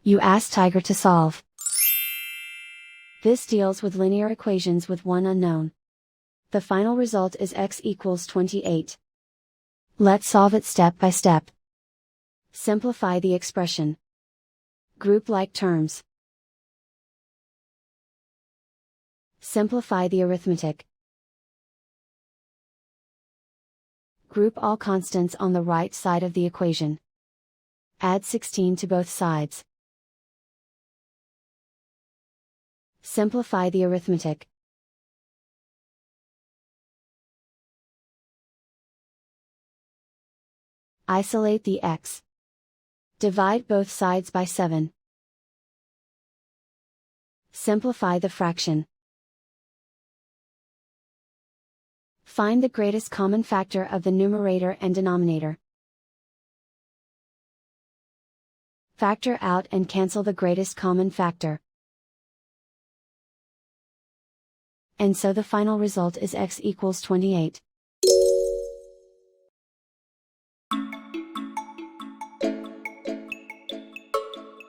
You ask Tiger to solve. This deals with linear equations with one unknown. The final result is x equals 28. Let's solve it step by step. Simplify the expression. Group like terms. Simplify the arithmetic. Group all constants on the right side of the equation. Add 16 to both sides. Simplify the arithmetic. Isolate the x. Divide both sides by 7. Simplify the fraction. Find the greatest common factor of the numerator and denominator. Factor out and cancel the greatest common factor. And so the final result is x equals 28.